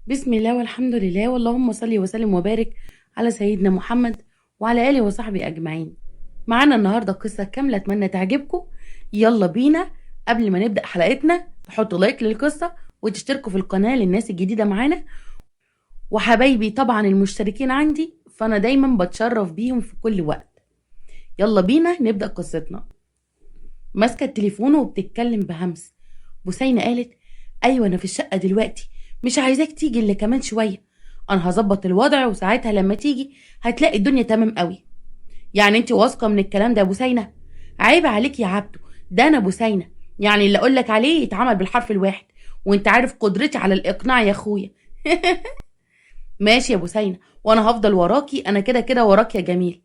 بسم الله والحمد لله واللهم صل وسلم وبارك على سيدنا محمد وعلى آله وصحبه أجمعين. معانا النهاردة قصة كاملة أتمنى تعجبكم. يلا بينا. قبل ما نبدأ حلقتنا تحطوا لايك للقصة وتشتركوا في القناة للناس الجديدة معانا، وحبايبي طبعا المشتركين عندي فأنا دايما بتشرف بيهم في كل وقت. يلا بينا نبدأ قصتنا. ماسكة التليفون وبتتكلم بهمس. بوسينة قالت: أيوة أنا في الشقة دلوقتي، مش عايزاك تيجي إلا كمان شوية. أنا هظبط الوضع وساعتها لما تيجي هتلاقي الدنيا تمام قوي. يعني أنت واثقة من الكلام ده يا بوسينة؟ عيب عليك يا عبدو، ده أنا بوسينة، يعني اللي أقولك عليه يتعمل بالحرف الواحد، وأنت عارف قدرتي على الإقناع يا أخويا. ماشي يا بوسينة، وأنا هفضل وراكي، أنا كده كده وراك يا جميل.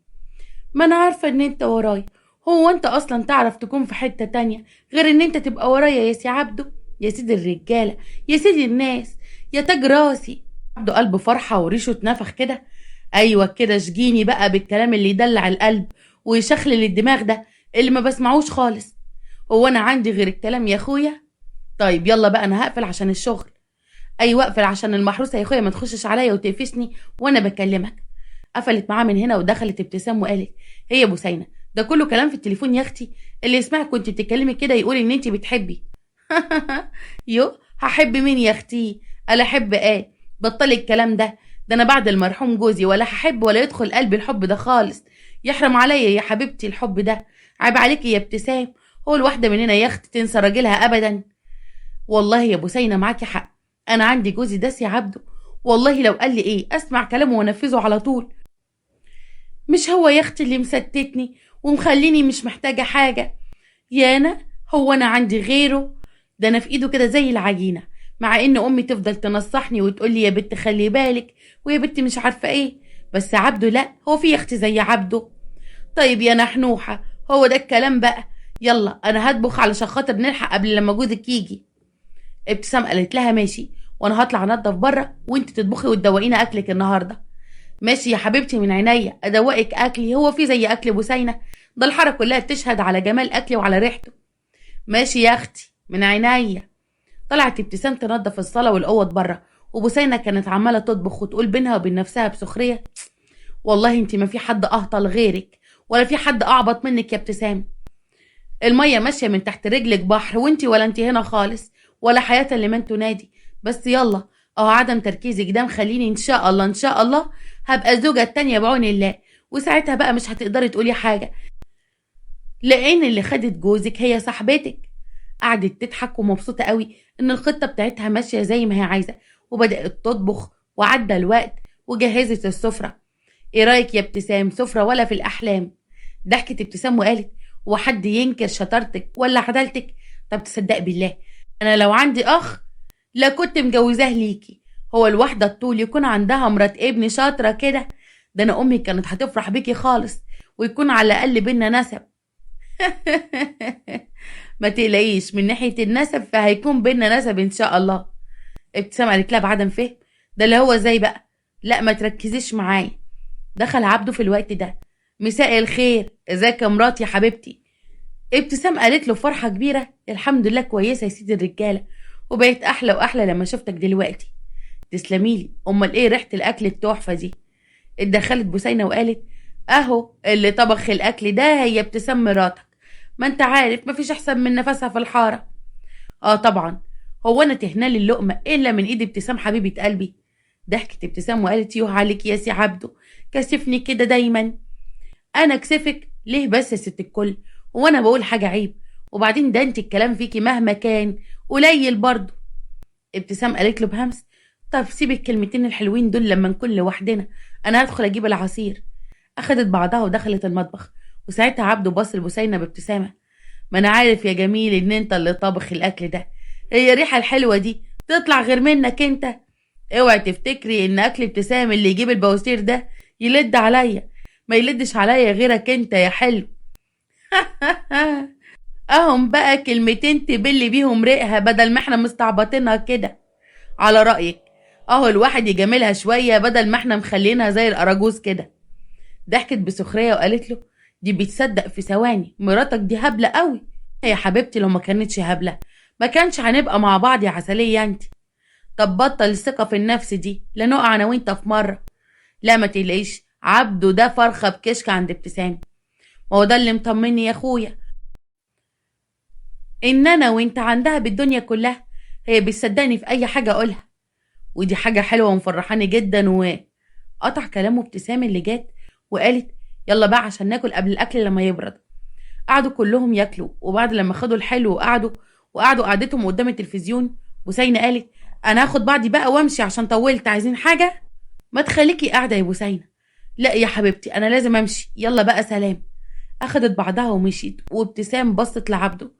ما انا عارفة ان انت ورايا. هو انت اصلا تعرف تكون في حتة تانية غير ان انت تبقى ورايا يا سي عبدو؟ يا سيدي الرجالة، يا سيدي الناس، يا تاج راسي. عبدو قلب فرحة وريشه اتنفخ كده. ايوه كده، شجيني بقى بالكلام اللي يدلع القلب ويشخلل الدماغ ده اللي ما بسمعوش خالص. هو انا عندي غير الكلام يا اخويا؟ طيب يلا بقى، انا هقفل عشان الشغل. ايوه اقفل عشان المحروسة يا اخويا ما تخشش عليا وتقفشني وانا بكلمك. قفلت معاه من هنا ودخلت ابتسام وقالت: هي بوسينة، ده كله كلام في التليفون يا اختي؟ اللي يسمعك كنت بتتكلمي كده يقول ان انت بتحبي. يو هحب مين يا اختي؟ الا احب ايه؟ بطلي الكلام ده. ده انا بعد المرحوم جوزي ولا هحب ولا يدخل قلبي الحب ده خالص. يحرم عليا يا حبيبتي الحب ده. عيب عليكي يا ابتسام. هو الواحدة مننا يا اختي تنسى راجلها ابدا؟ والله يا بوسينة معاكي حق. انا عندي جوزي ده سي عبده، والله لو قال لي ايه اسمع كلامه وانفذه على طول. مش هو يا اختي اللي مستتني ومخليني مش محتاجة حاجة؟ يا أنا، هو أنا عندي غيره؟ ده أنا في إيده كده زي العجينة. مع إن أمي تفضل تنصحني وتقولي يا بنت خلي بالك ويا بنت مش عارفة إيه، بس عبده لأ، هو في يا اختي زي عبده؟ طيب يا نحنوحة، هو ده الكلام بقى؟ يلا أنا هطبخ علشان خاطر نلحق قبل لما جوزك يجي. ابتسام قالت لها: ماشي، وأنا هطلع أنضف بره وأنت تطبخي وتدوقينا أكلك النهاردة. ماشي يا حبيبتي من عينيا، ادوقك اكلي، هو في زي اكل بوسينة؟ ده الحاره كلها تشهد على جمال اكلي وعلى ريحته. ماشي يا اختي من عينيا. طلعت ابتسام تنظف الصاله والاوض بره، وبوسينة كانت عماله تطبخ وتقول بينها وبين نفسها بسخريه: والله انت ما في حد اهطل غيرك، ولا في حد اعبط منك يا ابتسام. الميه ماشيه من تحت رجلك بحر، وانت ولا انت هنا خالص، ولا حياه لمن تنادي. بس يلا، عدم تركيزك ده مخليني ان شاء الله ان شاء الله هبقى الزوجه التانية بعون الله، وساعتها بقى مش هتقدري تقولي حاجه، لان اللي خدت جوزك هي صاحبتك. قعدت تضحك ومبسوطه قوي ان الخطه بتاعتها ماشيه زي ما هي عايزه، وبدات تطبخ وعدى الوقت وجهزت السفره. ايه رايك يا ابتسام؟ سفره ولا في الاحلام؟ ضحكت ابتسام وقالت: هو حد ينكر شطارتك ولا عدالتك؟ طب تصدق بالله، انا لو عندي اخ لا كنت مجوزاه ليكي. هو الواحده الطول يكون عندها مرات ابن شاطره كده؟ ده انا امي كانت هتفرح بيكي خالص، ويكون على الاقل بينا نسب. ما تقلقيش من ناحيه النسب، فهيكون بينا نسب ان شاء الله. ابتسام قالت لها بعدم فهم: ده اللي هو زي بقى؟ لا ما تركزيش معايا. دخل عبده في الوقت ده: مساء الخير، ازيك يا مراتي يا حبيبتي؟ ابتسام قالت له فرحة كبيرة: الحمد لله كويسة يا سيدي الرجالة، وبقيت أحلى وأحلى لما شفتك دلوقتي. تسلميلي، أمال إيه ريحة الأكل التحفة دي؟ اتدخلت بوسينة وقالت: أهو اللي طبخ الأكل ده هي ابتسام مراتك، ما أنت عارف مفيش أحسن من نفسها في الحارة. آه طبعا، هو أنا تهنالي اللقمة إلا من إيد ابتسام حبيبة قلبي؟ ضحكت ابتسام وقالت: يوه عليك يا سي عبده، كسفني كده دايما. انا اكسفك ليه بس يا ست الكل؟ هو انا بقول حاجه عيب؟ وبعدين ده انت الكلام فيكي مهما كان قليل برضه. ابتسام قالت له بهمس: طب سيب الكلمتين الحلوين دول لما نكون لوحدنا، انا هدخل اجيب العصير. اخدت بعضها ودخلت المطبخ، وساعتها عبده بص لبسينة بابتسامه: ما انا عارف يا جميل ان انت اللي طابخ الاكل ده، هي الريحه الحلوه دي تطلع غير منك انت؟ اوعي تفتكري ان اكل ابتسام اللي يجيب البواسير ده يلد عليا، ما يلدش عليا غيرك انت يا حلو. اهم بقى كلمتين تبلي بيهم ريقها بدل ما احنا مستعبطينها كده. على رأيك، اهو الواحد يجاملها شوية بدل ما احنا مخلينها زي الأراجوز كده. ضحكت بسخرية وقالت له: دي بتصدق في ثواني، مراتك دي هبلة قوي. يا حبيبتي لو ما كانتش هبلة ما كانش هنبقى مع بعض يا عسلية انت. طب بطل الثقة في النفس دي، لا نقع انا وانت في مرة. لا ما تقلقيش، عبده ده فرخة بكشك عند ابتسام. ما هو ده اللي مطمني يا اخويا، ان انا وانت عندها بالدنيا كلها. هي بتصدقني في اي حاجة اقولها، ودي حاجة حلوة ومفرحاني جدا. وقطع كلامه ابتسام اللي جات وقالت يلا بقى عشان ناكل قبل الاكل لما يبرد. قعدوا كلهم ياكلوا، وبعد لما خدوا الحلو وقعدوا قعدتهم قدام التلفزيون. بوسينة قالت انا هاخد بعضي بقى وامشي عشان طولت، عايزين حاجة؟ ما تخليكي قاعدة يا بوسينة. لا يا حبيبتي انا لازم امشي، يلا بقى سلام. اخدت بعضها ومشيت، وابتسام بصت لعبده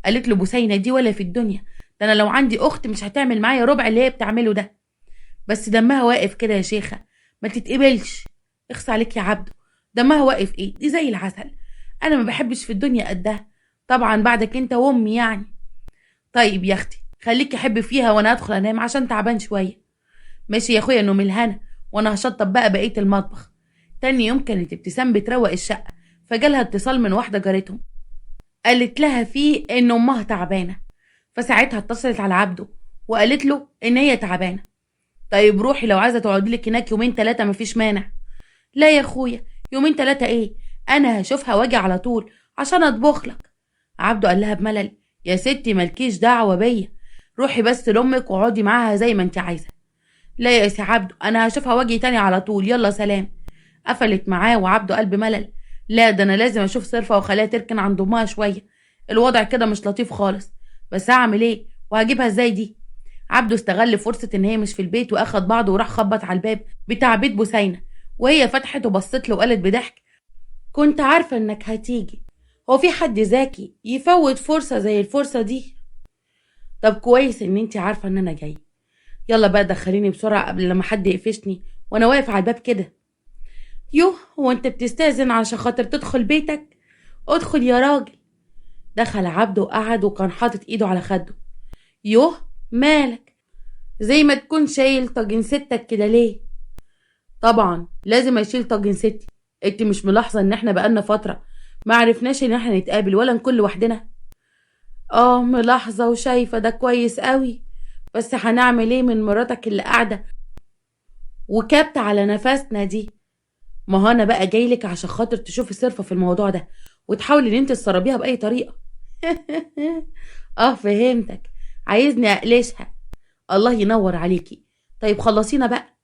قالت له بوسينة دي ولا في الدنيا، ده انا لو عندي اخت مش هتعمل معايا ربع اللي هي بتعمله ده. بس دمها واقف كده يا شيخة، ما تتقبلش. اخص عليك يا عبده، دمها واقف ايه، دي زي العسل. انا ما بحبش في الدنيا قدها، طبعا بعدك انت وامي يعني. طيب يا اختي خليكي حب فيها، وانا ادخل انام عشان تعبان شويه. ماشي يا اخويا انه الهنا، وانا هشطب بقى بقيه المطبخ. تاني يوم كانت ابتسام بتروق الشقه، فجالها اتصال من واحده جارتهم قالت لها فيه ان امها تعبانه. فساعتها اتصلت على عبده وقالت له ان هي تعبانه. طيب روحي لو عايزه تقعدي لك هناك يومين ثلاثه مفيش مانع. لا يا اخويا يومين ثلاثه ايه، انا هشوفها واجي على طول عشان اطبخ لك. عبده قال لها بملل يا ستي مالكيش دعوه بيا، روحي بس لامك واقعدي معاها زي ما انت عايزه. لا يا سي عبده انا هشوفها واجي تاني على طول، يلا سلام. قفلت معاه وعبده قال بملل لا ده انا لازم اشوف صرفه واخليها تركن عند امها شويه، الوضع كده مش لطيف خالص. بس هعمل ايه وهجيبها ازاي دي؟ عبده استغل فرصه ان هي مش في البيت واخد بعضه وراح خبط على الباب بتاع بيت بوسينه. وهي فتحت وبصت له وقالت بضحك كنت عارفه انك هتيجي، هو في حد ذكي يفوت فرصه زي الفرصه دي؟ طب كويس ان انت عارفه ان انا جاي، يلا بقى دخليني بسرعه قبل لما حد يقفشني وانا واقف على الباب كده. يوه هو انت بتستأذن عشان خاطر تدخل بيتك؟ ادخل يا راجل. دخل عبده وقعد وكان حاطط ايده على خده. يوه مالك، زي ما تكون شايل طاجن ستك كده ليه؟ طبعا لازم اشيل طاجن ستي، انت مش ملاحظه ان احنا بقالنا فتره ما عرفناش ان احنا نتقابل ولا نكون لوحدنا؟ اه ملاحظه وشايفه ده كويس قوي، بس هنعمل ايه من مراتك اللي قاعده وكبت على نفسنا دي؟ ما هو انا بقى جايلك عشان خاطر تشوفي صرفه في الموضوع ده وتحاولي ان انت تسربيها باي طريقه. اه فهمتك، عايزني اقلشها. الله ينور عليكي. طيب خلصينا بقى.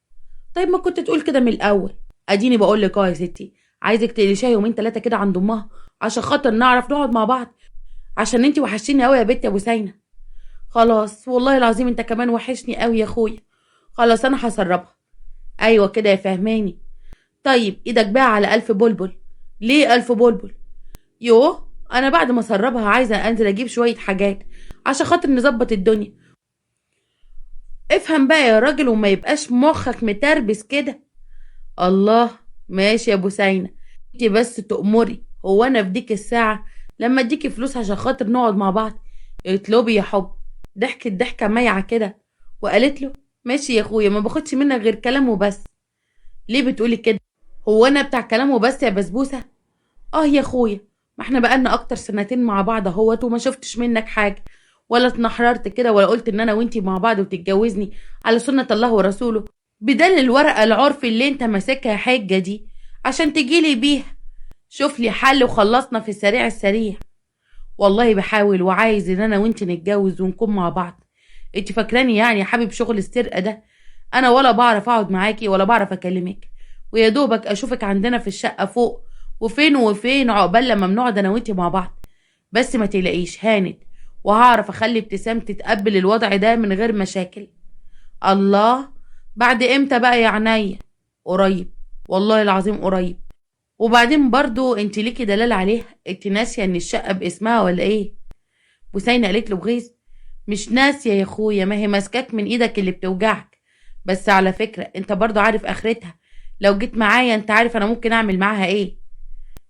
طيب ما كنت تقول كده من الاول. اديني بقول لك يا ستي، عايزك تقلشيها يومين ثلاثه كده عند امها عشان خاطر نعرف نقعد مع بعض، عشان انت وحشتيني قوي يا بنت يا بوسينه. خلاص والله العظيم انت كمان وحشني قوي يا اخويا. خلاص انا هسربها. ايوه كده يا فهماني. طيب ايدك بقى على الف بلبل. ليه الف بلبل؟ يوه انا بعد ما اسربها عايزه انزل اجيب شويه حاجات عشان خاطر نظبط الدنيا. افهم بقى يا راجل وما يبقاش مخك متربس كده. الله ماشي يا بوسينة، انتي بس تأمري. هو انا في ديك الساعة لما اديكي فلوس عشان خاطر نقعد مع بعض؟ اطلبي يا حب. ضحكت ضحكة مايعة كده وقالت له ماشي يا اخويا، ما باخدش منك غير كلام وبس. ليه بتقولي كده؟ هو انا بتاع كلام وبس يا بسبوسة؟ اه يا اخويا، ما احنا بقالنا اكتر سنتين مع بعض اهوت وما شفتش منك حاجة، ولا اتنحررت كده ولا قلت ان انا وانتي مع بعض وتتجوزني على سنة الله ورسوله بدل الورقة العرف اللي انت ماسكها حجة دي عشان تجيلي بيها. شوف لي حل وخلصنا في السريع السريع. والله بحاول وعايز ان انا وانتي نتجوز ونكون مع بعض. انت فاكراني يعني يا حبيب شغل السرقة ده؟ انا ولا بعرف اقعد معاكي ولا بعرف اكلمك، ويا دوبك اشوفك عندنا في الشقة فوق وفين وفين عقبال لما بنقعد انا وانتي مع بعض. بس ما تلاقيش هانت، وهعرف اخلي ابتسام تتقبل الوضع ده من غير مشاكل. الله، بعد امتى بقى يا عينيا؟ قريب، والله العظيم قريب. وبعدين برضو انت ليكي دلال عليها، انت ناسيه ان الشقه باسمها ولا ايه؟ بوسينة قالت له بغيظ مش ناسيه يا اخويا، ما هي ماسكاك من ايدك اللي بتوجعك. بس على فكره انت برضو عارف اخرتها، لو جيت معايا انت عارف انا ممكن اعمل معاها ايه.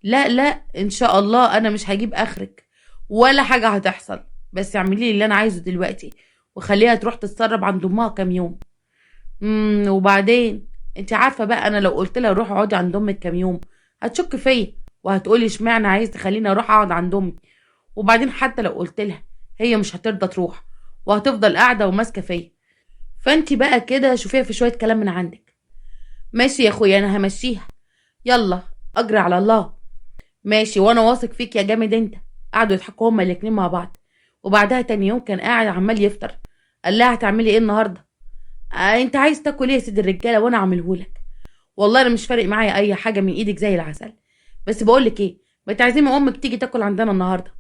لا لا ان شاء الله انا مش هجيب اخرك ولا حاجه هتحصل، بس اعملي لي اللي انا عايزه دلوقتي وخليها تروح تتسرب عند امها كام يوم. وبعدين انت عارفه بقى انا لو قلت لها روح اقعدي عند امك كام يوم هتشك فيا وهتقولي اشمعنى عايز تخليني اروح اقعد عند امي. وبعدين حتى لو قلت لها هي مش هترضى تروح وهتفضل قاعده وماسكه فيا. فانت بقى كده شوفيها في شويه كلام من عندك. ماشي يا اخويا انا همشيها. يلا اجري على الله. ماشي وانا واثق فيك يا جامد انت. قعدوا يضحكوا هما الاتنين مع بعض. وبعدها تاني يوم كان قاعد عمال يفطر. قال لها هتعملي ايه النهارده؟ انت عايز تاكل ايه يا سيد الرجاله وانا اعملهولك. والله انا مش فارق معايا اي حاجه من ايدك زي العسل. بس بقولك ايه، ما تعزمي امك تيجي تاكل عندنا النهارده.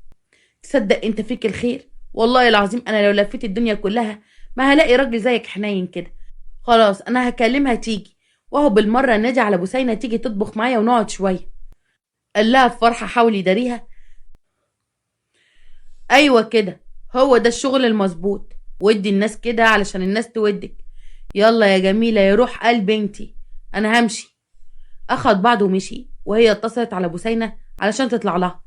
تصدق انت فيك الخير. والله العظيم انا لو لفيت الدنيا كلها ما هلاقي راجل زيك حنين كده. خلاص انا هكلمها تيجي. وهو بالمره نادي على بوسينه تيجي تطبخ معايا ونقعد شويه. قال لها بفرحه حاول يداريها. ايوه كده. هو ده الشغل المظبوط. ودي الناس كده علشان الناس تودك. يلا يا جميله يا روح قلب انتي. انا همشي. اخد بعضه ومشي وهي اتصلت على بوسينه علشان تطلع لها.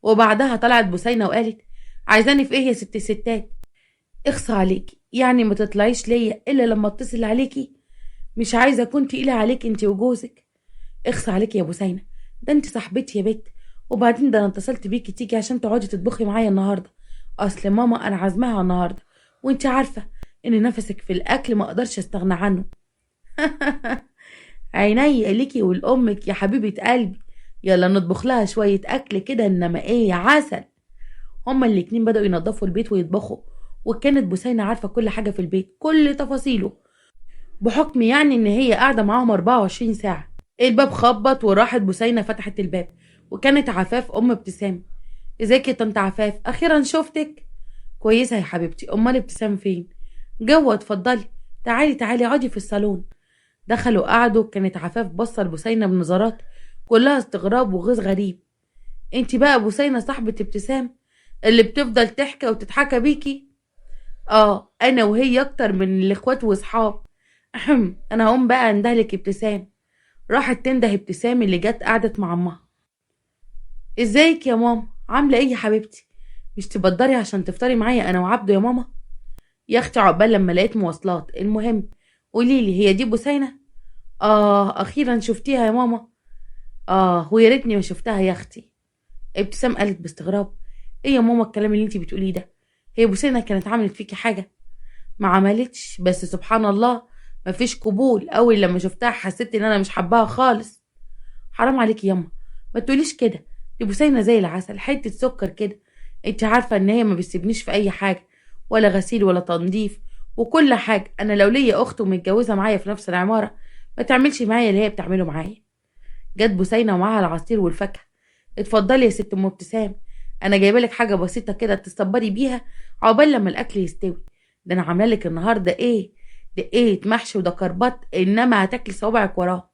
وبعدها طلعت بوسينه وقالت عايزاني في ايه يا ست الستات؟ اخصى عليكي يعني ما تطلعيش ليا الا لما اتصل عليكي. مش عايزه اكون تقيله عليكي انت وجوزك. اخصى عليكي يا بوسينه. ده انت صاحبتي يا بت. وبعدين ده انا اتصلت بيكي تيجي عشان تقعدي تطبخي معايا النهارده. اصل ماما انا عازماها النهارده. وانت عارفه ان نفسك في الاكل ما اقدرش استغنى عنه. عيني ليكي ولامك يا حبيبه قلبي. يلا نطبخ لها شويه اكل كده انما ايه يا عسل. هما الاتنين بدأوا ينظفوا البيت ويطبخوا. وكانت بوسينة عارفة كل حاجة في البيت كل تفاصيله. بحكم يعني ان هي قاعدة معاهم 24 ساعة. الباب خبط وراحت بوسينة فتحت الباب. وكانت عفاف ام ابتسام. ازيك يا طنط عفاف اخيرا شفتك. كويسة يا حبيبتي امال ابتسام فين؟ جوه اتفضلي. تعالي تعالي اقعدي في الصالون. دخلوا قعدوا كانت عفاف بصة لبوسينة بنظرات كلها استغراب وغيظ غريب. انت بقى بوسينة صاحبة ابتسام اللي بتفضل تحكي وتتحكى بيكي؟ اه انا وهي اكتر من الاخوات واصحاب. انا هقوم بقى اندهلك ابتسام. راحت تنده ابتسام اللي جت قعدت مع امها. ازيك يا ماما عامله ايه يا حبيبتي؟ مش تبدري عشان تفطري معايا انا وعبده يا ماما؟ يا اختي عقبال لما لقيت مواصلات. المهم قوليلي هي دي بوسينة؟ اه اخيرا شفتيها يا ماما. اه ويا ريتني ما شفتها يا اختي. ابتسام قالت باستغراب. ايه يا ماما الكلام اللي انتي بتقوليه ده؟ هي بوسينة كانت عملت فيكي حاجه؟ ما عملتش بس سبحان الله. مفيش قبول. اول لما شفتها حسيت ان انا مش حباها خالص. حرام عليكي ياما. ما تقوليش كده. دي بوسينة زي العسل حته سكر كده. انت عارفه ان هي ما بتسيبنيش في اي حاجه. ولا غسيل ولا تنظيف. وكل حاجه انا لو ليا اخت ومتجوزه معايا في نفس العماره ما تعملش معايا اللي هي بتعمله معايا. جت بوسينة ومعاها العصير والفاكهه. اتفضلي يا ست ام ابتسام. انا جايبه لك حاجه بسيطه كده تصبري بيها عقبال لما الاكل يستوي. ده انا عامله لك النهارده ايه؟ دقيت محشي وده كربات انما هتاكلي صوابعك وراه.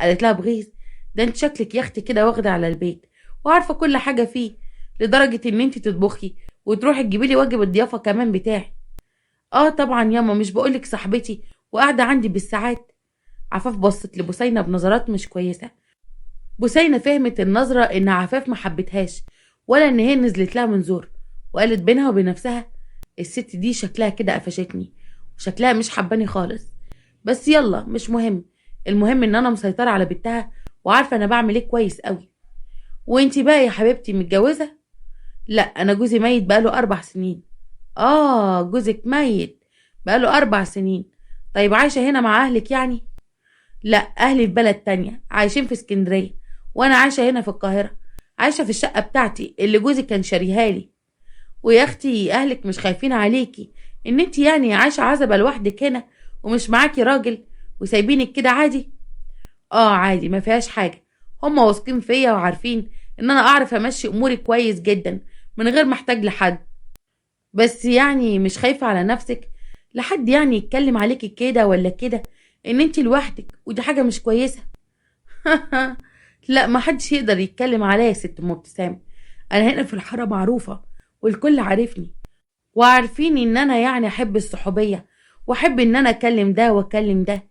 قالت لها بغيظ. ده انت شكلك يا اختي كده واخده على البيت وعارفه كل حاجه فيه لدرجه ان انت تطبخي وتروحي تجيبي لي واجب الضيافه كمان بتاعي. اه طبعا ياما مش بقولك صاحبتي وقاعده عندي بالساعات. عفاف بصت لبوسينة بنظرات مش كويسه. بوسينة فهمت النظره ان عفاف ما حبتهاش ولا ان هي نزلت لها من زور. وقالت بينها وبين نفسها الست دي شكلها كده قفشتني وشكلها مش حباني خالص. بس يلا مش مهم. المهم ان انا مسيطرة على بنتها وعارفة انا بعمل ايه كويس قوي. وانتي بقى يا حبيبتي متجوزة؟ لا انا جوزي ميت بقاله 4 سنين. اه جوزك ميت بقاله 4 سنين. طيب عايشة هنا مع اهلك يعني؟ لا اهلي في بلد تانية عايشين في اسكندرية. وانا عايشة هنا في القاهرة. عايشة في الشقة بتاعتي اللي جوزي كان شاريها لي. ويا اختي اهلك مش خايفين عليكي ان انت يعني عايشه عزبه لوحدك هنا ومش معاكي راجل وسايبينك كده عادي؟ اه عادي ما فيهاش حاجه. هما واثقين فيا وعارفين ان انا اعرف امشي اموري كويس جدا من غير ما احتاج لحد. بس يعني مش خايفه على نفسك لحد يعني يتكلم عليكي كده ولا كده ان انت لوحدك ودي حاجه مش كويسه؟ لا ما حدش يقدر يتكلم عليا يا ست ام ابتسام. انا هنا في الحاره معروفه والكل عارفني وعارفين ان انا يعني احب الصحوبية واحب ان انا اكلم ده واكلم ده.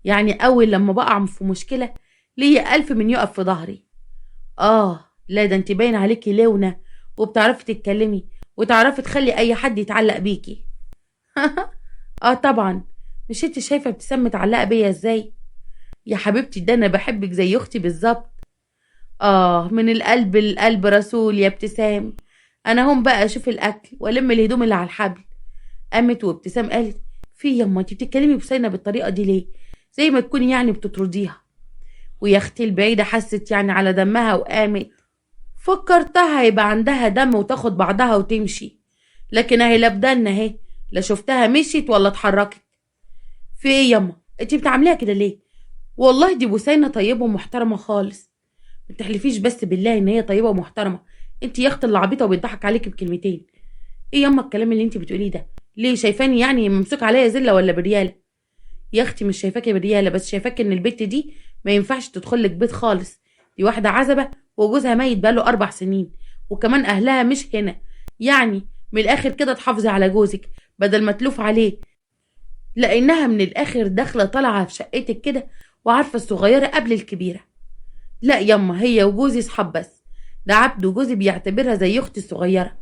يعني اول لما بقع في مشكلة ليا الف من يقف في ظهري. اه لا ده انت باين عليكي لونة وبتعرفي تتكلمي وتعرفي تخلي اي حد يتعلق بيكي. اه طبعا. مش انت شايفة ابتسام متعلقة بيا ازاي؟ يا حبيبتي ده انا بحبك زي اختي بالظبط. اه من القلب للقلب رسول يا ابتسام. انا هم بقى اشوف الاكل والم الهدوم اللي على الحبل. قامت وابتسام قالت في يما انت بتتكلمي بسينة بالطريقة دي ليه؟ زي ما تكوني يعني بتطرديها. ويا اختي البعيدة حست يعني على دمها وقامت. فكرتها هيبقى عندها دم وتاخد بعضها وتمشي، لكن اهي لا بدنا اهي، لا شفتها مشيت ولا اتحركت. في ايه يما انت بتعمليها كده ليه؟ والله دي بوسينة طيبة ومحترمة خالص. ما تحلفيش بس بالله ان هي طيبة ومحترمة. انت يا اخت اللي عبيطة وبيضحك عليكي بكلمتين. ايه يما الكلام اللي انت بتقوليه ده؟ ليه شايفاني يعني ممسوك عليا زلة ولا بريالة؟ يا اختي مش شايفاكي بريالة، بس شايفاكي ان البت دي ما ينفعش تدخل لك بيت خالص. دي واحدة عزبة وجوزها ميت بقاله 4 سنين، وكمان اهلها مش هنا. يعني من الاخر كده تحافظي على جوزك بدل ما تلوف عليه، لانها من الاخر داخله طالعه في شقتك كده وعارفه الصغيره قبل الكبيره. لا يما هي وجوزي صحاب بس، ده عبد وجوزي بيعتبرها زي اختي الصغيره.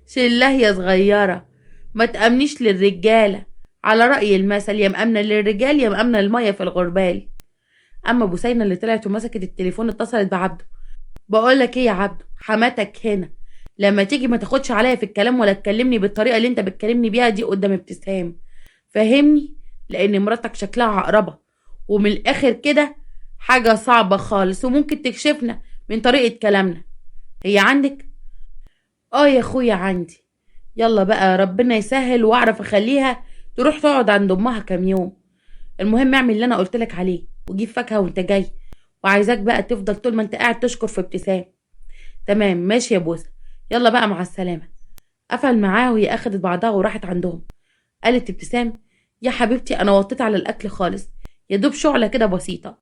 شله يا صغيره، ما تأمنيش للرجاله. على رأي المثل، يا مأمنة للرجال يا مأمنة المية في الغربال. اما بوسينة اللي طلعت ومسكت التليفون اتصلت بعبده. بقولك ايه يا عبده، حماتك هنا، لما تيجي ما تاخدش عليا في الكلام ولا تكلمني بالطريقه اللي انت بتكلمني بيها دي قدام ابتسام، فاهمني؟ لان مراتك شكلها عقربه، ومن الاخر كده حاجه صعبه خالص وممكن تكشفنا من طريقه كلامنا. هي عندك؟ اه يا اخويا عندي. يلا بقى ربنا يسهل واعرف اخليها تروح تقعد عند امها كام يوم. المهم اعمل اللي انا قلت لك عليه وجيب فاكهه وانت جاي، وعايزاك بقى تفضل طول ما انت قاعد تشكر في ابتسام. تمام ماشي يا بوسه، يلا بقى مع السلامه. قفل معاها وهي اخدت بعضها وراحت عندهم. قالت ابتسام: يا حبيبتي انا وطيت على الاكل خالص، يا دوب شعله كده بسيطه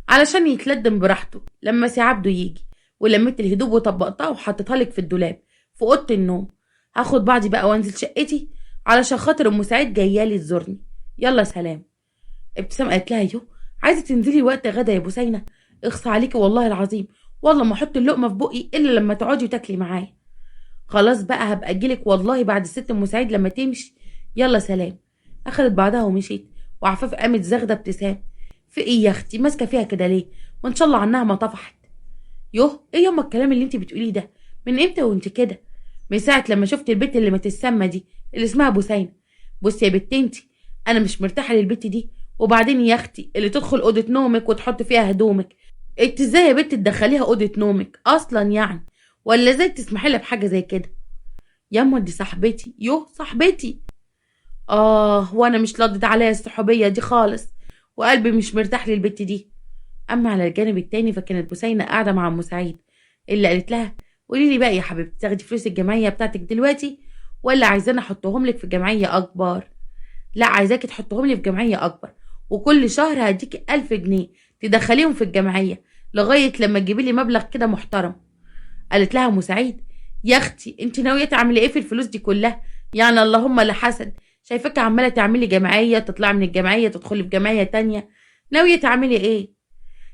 علشان يتلدم براحته لما سي عبده يجي. ولميت الهدوم وطبقتها وحطيتها لك في الدولاب في اوضه النوم. هاخد بعضي بقى وانزل شقتي علشان خاطر ام سعيد جايالي تزورني. يلا سلام. ابتسام قالت لها: يو، عايزه تنزلي وقت غدا يا بوسينه؟ اخصى عليكي والله العظيم، والله ما احط اللقمه في بقي الا لما تقعدي وتاكلي معايا. خلاص بقى هبقى اجيلك والله بعد الست ام سعيد لما تمشي. يلا سلام. اخدت بعضها ومشيت، وعفاف قامت زاغده ابتسام: في ايه يا اختي ماسكه فيها كده ليه؟ وان شاء الله عنها ما طفحت. يوه ايه ياما الكلام اللي انت بتقوليه ده؟ من امتى وانت كده؟ من ساعه لما شفت البت اللي متسمه دي اللي اسمها بوسينه. بصي يا بت انتي، انا مش مرتاحه للبت دي. وبعدين يا اختي اللي تدخل اوضه نومك وتحط فيها هدومك، انت ازاي يا بت تدخليها اوضه نومك اصلا يعني؟ ولا ازاي تسمحي لها بحاجه زي كده؟ ياما دي صاحبتي، يوه صاحبتي. وانا مش لاضت عليا الصحوبيه دي خالص، وقلبي مش مرتاح للبت دي. اما على الجانب التاني فكانت بوسينة قاعده مع ام سعيد اللي قالت لها: قولي لي بقى يا حبيبتي، تاخدي فلوس الجمعيه بتاعتك دلوقتي ولا عايزاني احطهم لك في جمعيه اكبر؟ لا عايزاكي تحطهم لي في جمعيه اكبر، وكل شهر هديكي 1000 جنيه تدخليهم في الجمعيه لغايه لما تجيبي لي مبلغ كده محترم. قالت لها ام سعيد: يا اختي انت ناويه تعملي ايه في الفلوس دي كلها؟ يعني اللهم لا حسد، شايفاكي عماله تعملي جمعيه تطلعي من الجمعيه تدخلي في جمعيه تانية. ناويه تعملي ايه؟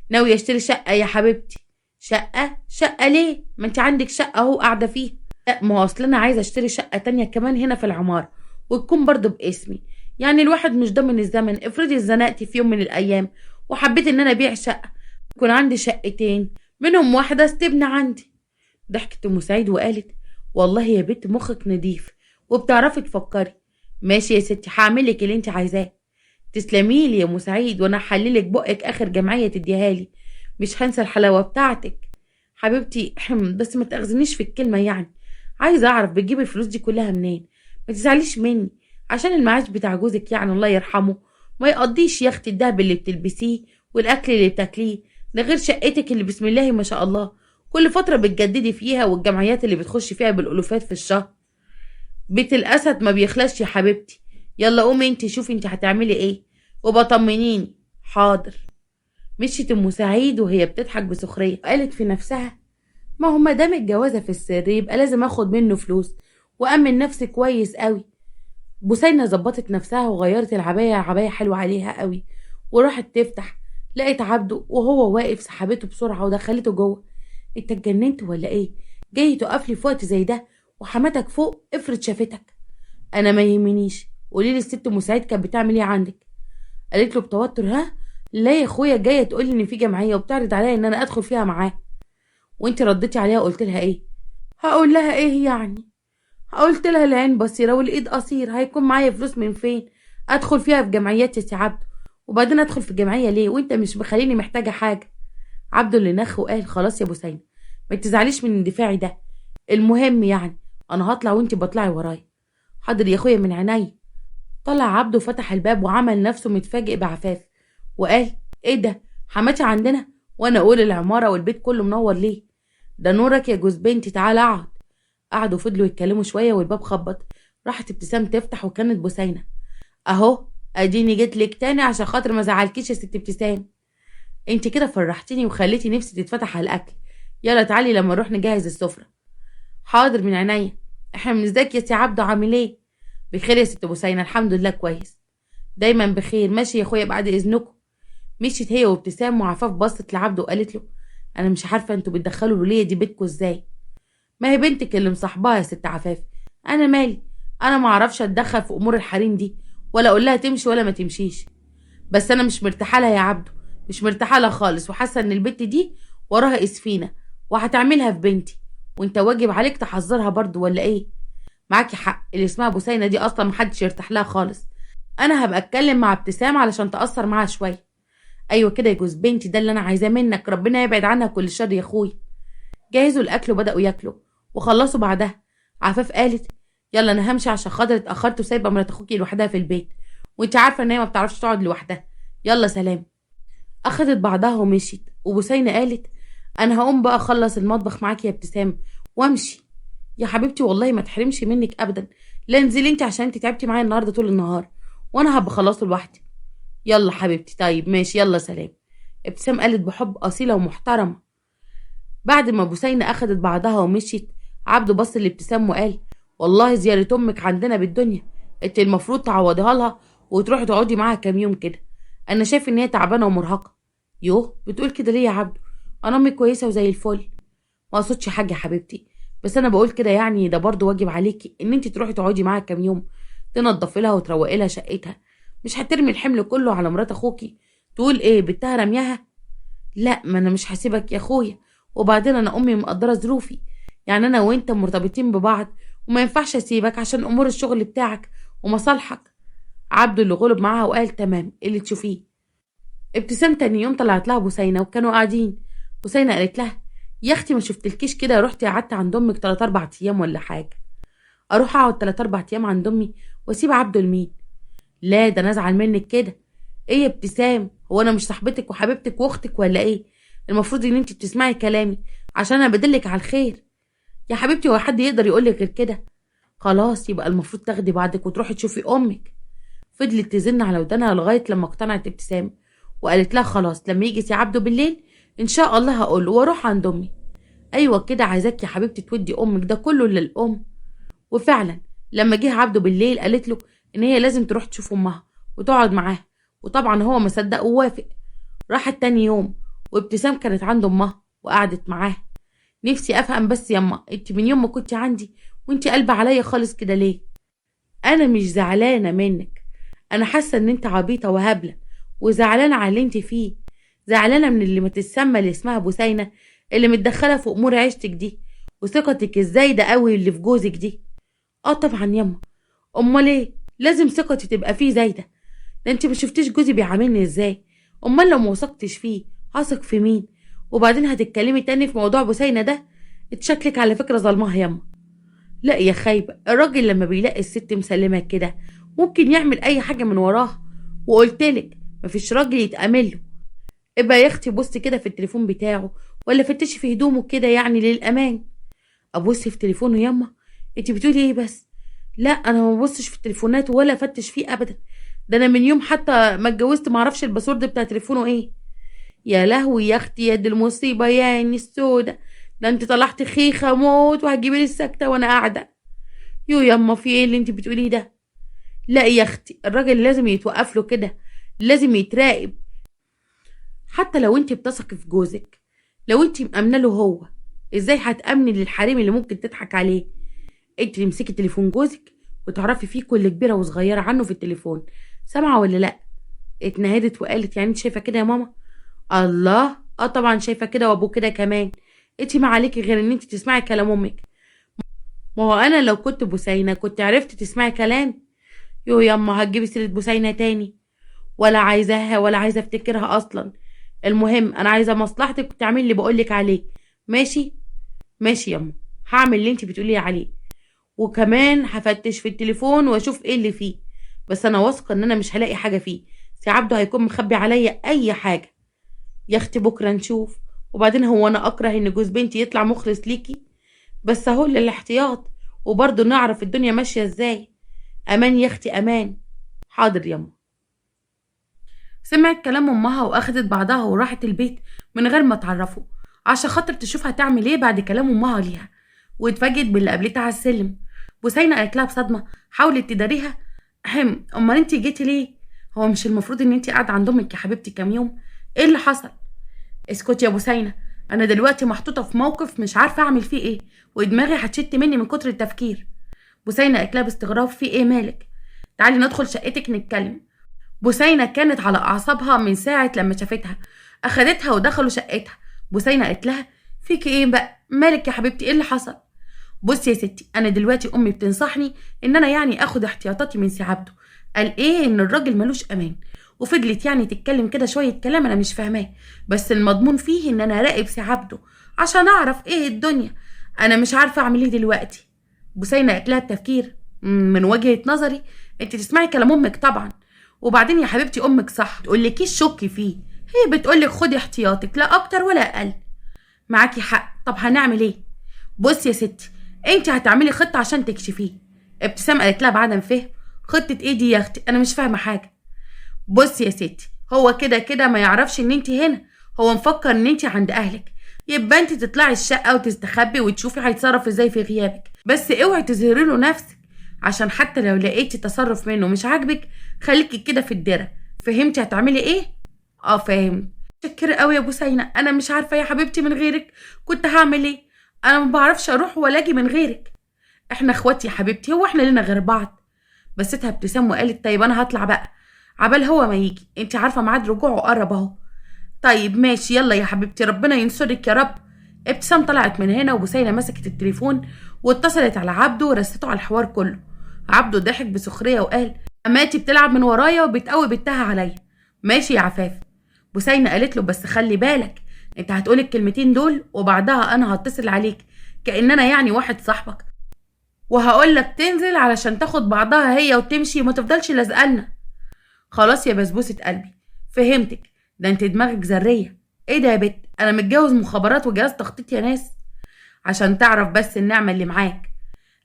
ناويه اشتري شقه يا حبيبتي. شقه؟ شقه ليه؟ ما انت عندك شقه اهو قاعده فيها. لا ما هو اصل انا عايزه اشتري شقه تانية كمان هنا في العماره، وتكون برضه باسمي. يعني الواحد مش ضامن الزمن، افرضي اتزنقتي في يوم من الايام وحبيت ان انا ابيع شقه، يكون عندي شقتين منهم واحده استبنى عندي. ضحكت ام سعيد وقالت: والله يا بنت مخك نضيف وبتعرفي تفكري. ماشي يا ستي هعملك اللي انت عايزاه. تسلميلي يا ام سعيد، وانا هحللك بقك اخر جمعيه تديها لي، مش هنسى الحلاوه بتاعتك حبيبتي. بس ما تاخذنيش في الكلمه يعني. عايزه اعرف بتجيبي الفلوس دي كلها منين؟ ما تزعليش مني، عشان المعاش بتاع جوزك يعني الله يرحمه ما يقضيش يا اختي الدهب اللي بتلبسيه والاكل اللي بتاكليه، ده غير شقتك اللي بسم الله ما شاء الله كل فتره بتجددي فيها، والجمعيات اللي بتخش فيها بالالوفات في الشهر. بيت الاسد ما بيخلاش يا حبيبتي. يلا قومي انت شوفي انت هتعملي ايه وبطمنيني. حاضر. مشيت ام سعيد وهي بتضحك بسخريه، قالت في نفسها: ما هو مادام الجوازه في السر يبقى لازم اخد منه فلوس وامن نفسي كويس قوي. بوسينة ظبطت نفسها وغيرت العبايه، عبايه حلوه عليها قوي، وراحت تفتح لقيت عبده وهو واقف، سحبته بسرعه ودخلته جوه. انت اتجننت ولا ايه؟ جاي تقف لي في وقت زي ده وحماتك فوق؟ افرض شافتك. انا ما يهمنيش، قولي لي الست ام سعيد كانت بتعمل ايه عندك؟ قالت له بتوتر: ها؟ لا يا اخويا، جايه تقول لي ان في جمعيه وبتعرض عليا ان انا ادخل فيها معاه. وانت رديتي عليها وقلت لها ايه؟ هقول لها ايه يعني؟ قلت لها العين بصيره والايد قصير، هيكون معايا فلوس من فين ادخل فيها في جمعيات يا سي عبده؟ وبعدين ادخل في الجمعيه ليه وانت مش مخليني محتاجه حاجه؟ عبده اللي نخ وقال خلاص يا بوسينه، ما تزعليش من اندفاعي ده، المهم يعني انا هطلع وانت بطلعي ورايا. حاضر يا اخويا من عيني. طلع عبده وفتح الباب وعمل نفسه متفاجئ بعفاف وقال ايه ده، حماتي عندنا؟ وانا اقول العماره والبيت كله منور ليه؟ ده نورك يا جوز بنتي، تعالى اقعد. قعدوا فضلوا يتكلموا شويه والباب خبط، راحت ابتسام تفتح وكانت بوسينه. اهو اديني جيت لك تاني عشان خاطر ما زعلكيش يا ست ابتسام، انت كده فرحتيني وخليتي نفسي تتفتح على الاكل. يلا تعالي لما نروح نجهز السفره. حاضر من عينيا. احنا من ازيك يا سي عبده، عامل ايه؟ بخير يا ست بوسينه، الحمد لله كويس. دايما بخير. ماشي يا اخويا بعد اذنكم. مشيت هي وابتسام وعفاف بصت لعبده وقالت له انا مش عارفه انتوا بتدخلوا الوليه دي بيتكم ازاي؟ ما هي بنتك اللي مصاحباها يا ست عفاف، انا مالي؟ انا ما اعرفش اتدخل في امور الحريم دي ولا اقول لها تمشي ولا ما تمشيش. بس انا مش مرتاحه لها يا عبده، مش مرتاحه لها خالص، وحاسه ان البت دي وراها اسفينه وهتعملها في بنتي، وانت واجب عليك تحذرها برضو ولا ايه؟ معاكي حق، اللي اسمها بوسينه دي اصلا محدش يرتاح لها خالص. انا هبقى اتكلم مع ابتسام علشان تاثر معاها شويه. ايوه كده يا جوز بنتي، ده اللي انا عايزاه منك، ربنا يبعد عنها كل شر يا اخويا. جهزوا الاكل وبداوا ياكلوا وخلصوا بعدها. عفاف قالت يلا انا همشي عشان خاطر اتاخرت وسايبه مرات اخوكي لوحدها في البيت، وانت عارفه ان هي ما بتعرفش تقعد لوحدها. يلا سلام. اخدت بعضها ومشيت، وبوسينه قالت انا هقوم بقى اخلص المطبخ معاكي يا ابتسام وامشي. يا حبيبتي والله ما تحرمش منك ابدا، لا انزلي انت عشان انت تعبتي معايا النهارده طول النهار، وانا هبقى خلصه لوحدي. يلا حبيبتي طيب ماشي يلا سلام. ابتسام قالت بحب اصيله ومحترمه. بعد ما بوسينه اخدت بعضها ومشيت، عبده بص لابتسام وقال والله زياره امك عندنا بالدنيا، انت المفروض تعوضيها لها وتروحي تقعدي معاها كام يوم كده، انا شايف ان هي تعبانه ومرهقه. يوه بتقول كده ليه يا عبده؟ انا امي كويسه وزي الفل. ما اقصدش حاجه يا حبيبتي، بس انا بقول كده يعني ده برضو واجب عليكي ان انت تروحي تقعدي معاها كام يوم، تنضفي لها وتروقي لها شقتها، مش هترمي الحمل كله على مرات اخوكي. تقول ايه بنتها رمياها؟ لا ما انا مش هسيبك يا اخويا، وبعدين انا امي مقدره ظروفي، يعني انا وانت مرتبطين ببعض وما ينفعش اسيبك عشان امور الشغل بتاعك ومصالحك. عبده اللي غلب معاها وقال تمام اللي تشوفيه. ابتسام تاني يوم طلعت لها بوسينه وكانوا قاعدين. بوسينه قالت لها يا اختي ما شفتلكيش كده، رحتي قعدت عند امك 3 4 ايام ولا حاجه؟ اروح اقعد 3 4 ايام عند امي واسيب عبده لمين؟ لا ده انا ازعل منك كده. ايه يا ابتسام، هو انا مش صاحبتك وحبيبتك واختك ولا ايه؟ المفروض ان انت بتسمعي كلامي عشان انا بدلك على الخير. يا حبيبتي هو حد يقدر يقولك غير كده؟ خلاص يبقى المفروض تاخدي بعضك وتروحي تشوفي امك. فضلت تزن على ودانها لغايه لما اقتنعت ابتسام وقالت لها خلاص لما يجي سي عبده بالليل ان شاء الله هقوله واروح عند امي. ايوه كده عايزاك يا حبيبتي تودي امك، ده كله للام. وفعلا لما جه عبده بالليل قالت له ان هي لازم تروح تشوف امها وتقعد معاها، وطبعا هو ما صدق ووافق. راحت تاني يوم وابتسام كانت عند امها وقعدت معاها. نفسي افهم بس يما، انت من يوم ما كنت عندي وانت قلبة عليا خالص كده ليه؟ انا مش زعلانه منك، انا حاسه ان انت عبيطه وهبله وزعلانه على اللي انت فيه، زعلانه من اللي ما تسمى اللي اسمها بوسينه اللي متدخله في امور عيشتك دي وثقتك الزايده قوي اللي في جوزك دي. اه طبعا يما، امال ايه لازم ثقتي تبقى فيه زايده؟ ده انت ما شفتيش جوزي بيعاملني ازاي، امال لو ما وثقتش فيه هثق في مين؟ وبعدين هتتكلمي تاني في موضوع بوسينه ده؟ اتشكلك على فكره ظلمها يما. لا يا خايبه، الراجل لما بيلاقي الست مسلمه كده ممكن يعمل اي حاجه من وراها، وقلتلك مفيش راجل يتأمل له. ابقى يا اختي بصي كده في التليفون بتاعه ولا فتشي في هدومه كده يعني للامان. ابص في تليفونه يما؟ انت بتقولي ايه بس؟ لا انا ما ببصش في التليفونات ولا افتش فيه ابدا، ده انا من يوم حتى ما اتجوزت ما اعرفش الباسورد بتاع تليفونه ايه. يا لهوي يا اختي يا دي المصيبه يا عيني السودا، ده انت طلعت خيخه موت وهتجيبي لي السكته وانا قاعده. يو يما في ايه اللي انت بتقوليه ده؟ لا يا اختي الراجل لازم يتوقف له كده، لازم يتراقب. حتى لو انت بتثقي في جوزك، لو انت مأمنه له هو، ازاي هتأمني للحريم اللي ممكن تضحك عليه؟ انت تمسكي تليفون جوزك وتعرفي فيه كل كبيره وصغيره عنه في التليفون، سامعه ولا لا؟ اتنهدت وقالت يعني انت شايفه كده يا ماما؟ الله اه طبعا شايفه كده وابوه كده كمان، انت ما عليكي غير ان انت تسمعي كلام امك. ما هو انا لو كنت بوسينة كنت عرفت تسمعي كلام. يو ياما هتجيبي سيرة بوسينة تاني؟ ولا عايزاها ولا عايزة افتكرها اصلا. المهم انا عايزة مصلحتك وتعملي اللي بقولك عليه. ماشي؟ ماشي ياما، هعمل اللي انتي بتقولي عليه، وكمان هفتش في التليفون واشوف ايه اللي فيه. بس انا واثقة ان انا مش هلاقي حاجة فيه. سي عبده هيكون مخبي عليا اي حاجة. يا اختي بكرة نشوف. وبعدين هو انا اكره ان جوز بنتي يطلع مخلص ليكي؟ بس اهو للاحتياط، وبرضه نعرف الدنيا ماشية ازاي. امان يا اختي امان. حاضر ياما. سمعت كلام امها واخدت بعضها وراحت البيت من غير ما تعرفه، عشان خاطر تشوف هتعمل ايه بعد كلام امها ليها. واتفاجئت باللي قابلتها على السلم. بوسينة قالت لها بصدمة، حاولت تداريها. امال انتي جيتي ليه؟ هو مش المفروض ان انتي قاعدة عند امك يا حبيبتي كام يوم؟ ايه اللي حصل؟ اسكتي يا بوسينة، انا دلوقتي محطوطة في موقف مش عارفة اعمل فيه ايه، ودماغي هتشت مني من كتر التفكير. بوسينة قالت لها باستغراب، في ايه مالك؟ تعالي ندخل شقتك نتكلم. بوسينة كانت على أعصابها من ساعة لما شافتها. أخدتها ودخلوا شقتها. بوسينة قالت لها، فيكي إيه بقى؟ مالك يا حبيبتي؟ إيه اللي حصل؟ بصي يا ستي، أنا دلوقتي أمي بتنصحني إن أنا يعني آخد احتياطاتي من سي عبده. قال إيه إن الراجل ملوش أمان. وفضلت يعني تتكلم كده شوية كلام أنا مش فاهماه، بس المضمون فيه إن أنا أراقب سي عبده عشان أعرف إيه الدنيا. أنا مش عارفة أعمل إيه دلوقتي. بوسينة قالت لها التفكير من وجهة نظري أنت تسمعي كلام أمك طبعا. وبعدين يا حبيبتي امك صح، تقولكيش شكي فيه. هي بتقولك خدي احتياطك لا اكتر ولا اقل. معاكي حق، طب هنعمل ايه؟ بصي يا ستي، انت هتعملي خطه عشان تكشفيه. ابتسام قالت لها بعدم فهم، خطه ايه دي يا اختي؟ انا مش فاهمه حاجه. بصي يا ستي، هو كده كده ما يعرفش ان انت هنا. هو مفكر ان انت عند اهلك. يبقى انت تطلعي الشقه وتستخبي وتشوفي هيتصرف ازاي في غيابك، بس اوعي تظهري له نفسك، عشان حتى لو لقيتي تصرف منه مش عاجبك خليكي كده في الدرة. فهمتي هتعملي ايه؟ اه فاهم. شكرا قوي يا بوسينة، انا مش عارفه يا حبيبتي من غيرك كنت هعمل ايه. انا ما بعرفش اروح ولا اجي من غيرك. احنا اخواتي يا حبيبتي، هو احنا لنا غير بعض؟ بستها ابتسام وقالت طيب انا هطلع بقى، عبال هو ما يجي، انت عارفه ميعاد رجوعه قرب اهو. طيب ماشي يلا يا حبيبتي، ربنا ينصرك يا رب. ابتسام طلعت من هنا وبوسينة مسكت التليفون واتصلت على عبده ورسته على الحوار كله. عبده ضحك بسخرية وقال، أماتي بتلعب من ورايا وبتقوي بنتها عليا. ماشي يا عفاف. بوسينة قالت له بس خلي بالك، انت هتقول الكلمتين دول وبعدها انا هتصل عليك كأننا يعني واحد صاحبك، وهقول لك تنزل علشان تاخد بعضها هي وتمشي وما تفضلش لازقلنا. خلاص يا بسبوسة قلبي، فهمتك. ده انت دماغك ذرية. ايه ده يا بت، انا متجوز مخابرات وجهاز تخطيط يا ناس. عشان تعرف بس النعمة اللي معاك.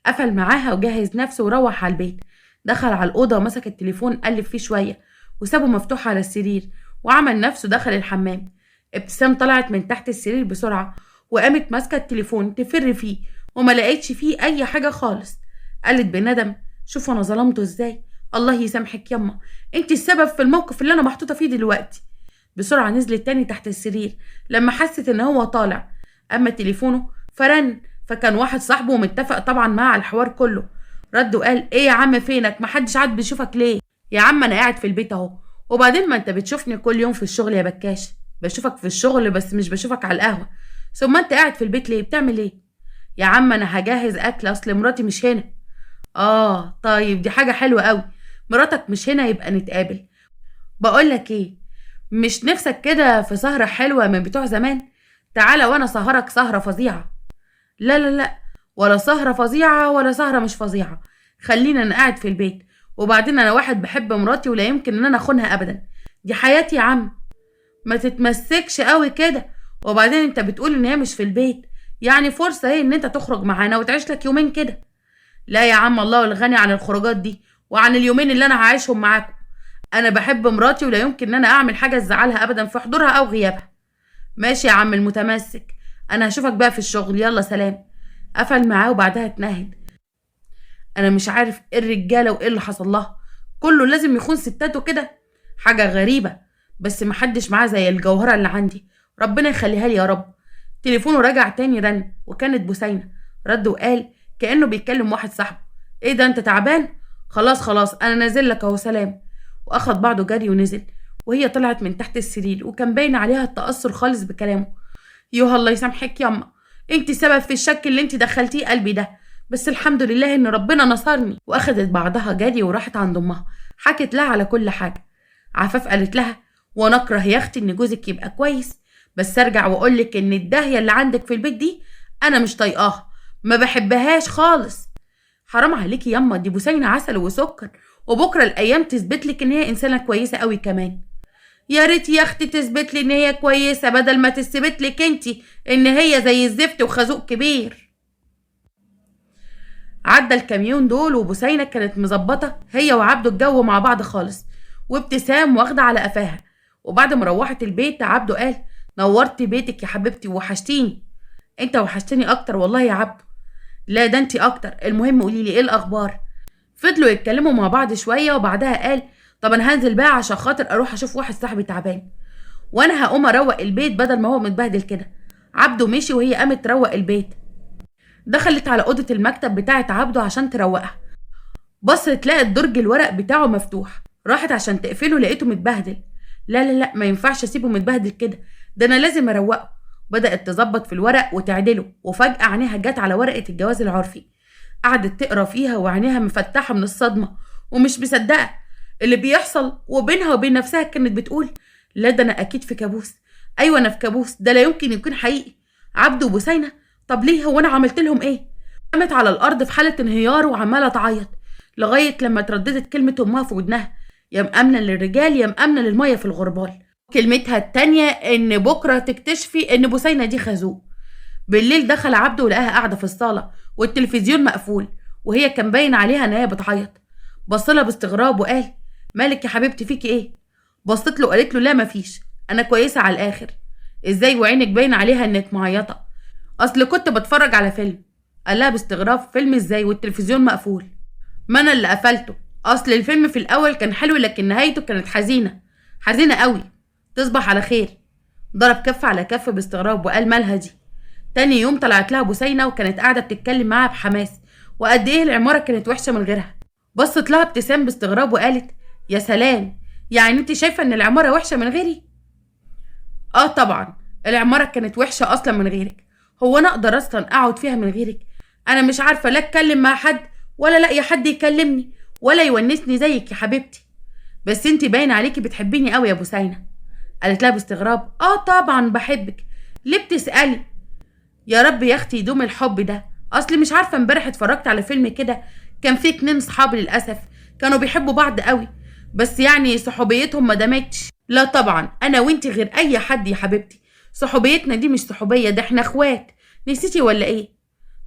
قفل معاها وجهز نفسه وروح على البيت. دخل على الأوضة ومسك التليفون قلب فيه شوية وسابه مفتوح على السرير، وعمل نفسه دخل الحمام. ابتسام طلعت من تحت السرير بسرعة وقامت ماسكة التليفون تفر فيه، وما لقيتش فيه أي حاجة خالص. قالت بندم، شوف أنا ظلمته إزاي. الله يسامحك يما، انت السبب في الموقف اللي أنا محطوطة فيه دلوقتي. بسرعة نزلت تاني تحت السرير لما حست إن هو طالع. أما تليفونه فرن، فكان واحد صاحبه متفق طبعا معاه على الحوار كله. رد وقال، ايه يا عم فينك؟ محدش عاد بيشوفك ليه؟ يا عم انا قاعد في البيت اهو. وبعدين ما انت بتشوفني كل يوم في الشغل يا بكاش. بشوفك في الشغل بس مش بشوفك على القهوة. ثم انت قاعد في البيت ليه؟ بتعمل ايه؟ يا عم انا هجهز اكل، اصل مراتي مش هنا. اه طيب دي حاجة حلوة قوي، مراتك مش هنا يبقى نتقابل. بقولك ايه، مش نفسك كده في سهرة حلوة من بتوع زمان؟ تعالى وانا سهرك سهرة فظيعة. لا لا لا، ولا سهرة فظيعة ولا سهرة مش فظيعة. خلينا انا قاعد في البيت، وبعدين انا واحد بحب مراتي ولا يمكن ان انا اخونها ابدا. دي حياتي يا عم. ما تتمسكش قوي كده. وبعدين انت بتقول ان هي مش في البيت، يعني فرصة ايه ان انت تخرج معانا وتعيش لك يومين كده. لا يا عم، الله الغني عن الخروجات دي وعن اليومين اللي انا هعيشهم معاكم. انا بحب مراتي ولا يمكن ان انا اعمل حاجة تزعلها ابدا في حضورها او غيابها. ماشي يا عم المتمسك، انا هشوفك بقى في الشغل، يلا سلام. قفل معاه وبعدها اتنهد. انا مش عارف ايه الرجاله وايه اللي حصل لها، كله لازم يخون ستاته كده. حاجه غريبه، بس محدش معاه زي الجوهره اللي عندي، ربنا يخليها لي يا رب. تليفونه رجع تاني رن وكانت بوسينة. رد وقال كأنه بيتكلم واحد صاحبه، ايه ده انت تعبان؟ خلاص خلاص انا نازل لك اهو سلام. واخد بعضه جري ونزل، وهي طلعت من تحت السرير وكان باين عليها التأثر خالص بكلامه. يوه الله يسامحك ياما، انت سبب في الشك اللي انت دخلتيه قلبي ده. بس الحمد لله ان ربنا نصرني. واخدت بعضها جري وراحت عند امها، حكت لها على كل حاجه. عفاف قالت لها: وانا اكره يا اختي ان جوزك يبقى كويس، بس ارجع واقول لك ان الداهيه اللي عندك في البيت دي انا مش طايقاها، ما بحبهاش خالص. حرام عليكي ياما، دي بوسينة عسل وسكر، وبكره الايام تثبت لك ان هي انسانه كويسه قوي كمان. يا ريت يا اختي تثبت لي ان هي كويسه بدل ما تثبت لك انتي ان هي زي الزفت وخازوق كبير. عدى الكام دول وبوسينة كانت مظبطه هي وعبده الجو مع بعض خالص، وابتسام واخده على قفاها. وبعد ما روحت البيت عبده قال: نورتي بيتك يا حبيبتي ووحشتيني. انت وحشتني اكتر والله يا عبده. لا ده انتي اكتر، المهم قوليلي ايه الاخبار. فضلوا يتكلموا مع بعض شويه وبعدها قال: طب انا هنزل بقى عشان خاطر اروح اشوف واحد صاحبي تعبان، وانا هقوم اروق البيت بدل ما هو متبهدل كده. عبده مشي وهي قامت تروق البيت. دخلت على اوضه المكتب بتاعه عبده عشان تروقها. بصت لقت درج الورق بتاعه مفتوح، راحت عشان تقفله لقيته متبهدل. لا لا لا، ما ينفعش اسيبه متبهدل كده، ده انا لازم اروقه. بدأت تظبط في الورق وتعدله، وفجأة عينيها جت على ورقة الجواز العرفي. قعدت تقرا فيها وعينيها مفتحة من الصدمة ومش مصدقة اللي بيحصل. وبينها وبين نفسها كانت بتقول: لا ده انا اكيد في كابوس. ايوه انا في كابوس، ده لا يمكن يكون حقيقي. عبده وبوسينة، طب ليه؟ هو انا عملت لهم ايه؟ قامت على الارض في حالة انهيار وعمالة تعيط لغاية لما ترددت كلمة امها في ودنها: يا مأمنة للرجال يا مأمنة للمية في الغربال. كلمتها التانية ان بكرة تكتشفي ان بوسينة دي خازوق. بالليل دخل عبده ولقاها قاعدة في الصالة والتلفزيون مقفول، وهي كان باين عليها ان هي بتعيط. بصلها باستغراب وقال: مالك يا حبيبتي فيكي ايه؟ بصت له وقالت له: لا مفيش، انا كويسة على الاخر. ازاي وعينك باين عليها انك معيطة؟ اصل كنت بتفرج على فيلم. قال لها باستغراب: فيلم ازاي والتلفزيون مقفول؟ ما انا اللي قفلته، اصل الفيلم في الاول كان حلو لكن نهايته كانت حزينة، حزينة قوي. تصبح على خير. ضرب كف على كف باستغراب وقال: مالها دي؟ تاني يوم طلعت لها بوسينة وكانت قاعدة بتتكلم معاها بحماس وقد ايه العمارة كانت وحشة من غيرها. بصت لها ابتسام باستغراب وقالت: يا سلام، يعني انت شايفة ان العمارة وحشة من غيري؟ اه طبعا العمارة كانت وحشة اصلا من غيرك. هو انا اقدر اصلا اقعد فيها من غيرك؟ انا مش عارفة لا اتكلم مع حد ولا لاقي حد يكلمني ولا يونسني زيك يا حبيبتي. بس انت باين عليكي بتحبيني قوي يا بوسينة. قالت لها باستغراب: اه طبعا بحبك، ليه بتسألي؟ يا رب يا اختي يدوم الحب ده. اصلي مش عارفه، امبارح اتفرجت على فيلم كده كان فيه 2 صحاب للاسف كانوا بيحبوا بعض قوي، بس يعني صحوبيتهم ما دامتش. لا طبعا انا وانتي غير اي حد يا حبيبتي، صحوبيتنا دي مش صحوبيه، ده احنا اخوات. نسيتي ولا ايه؟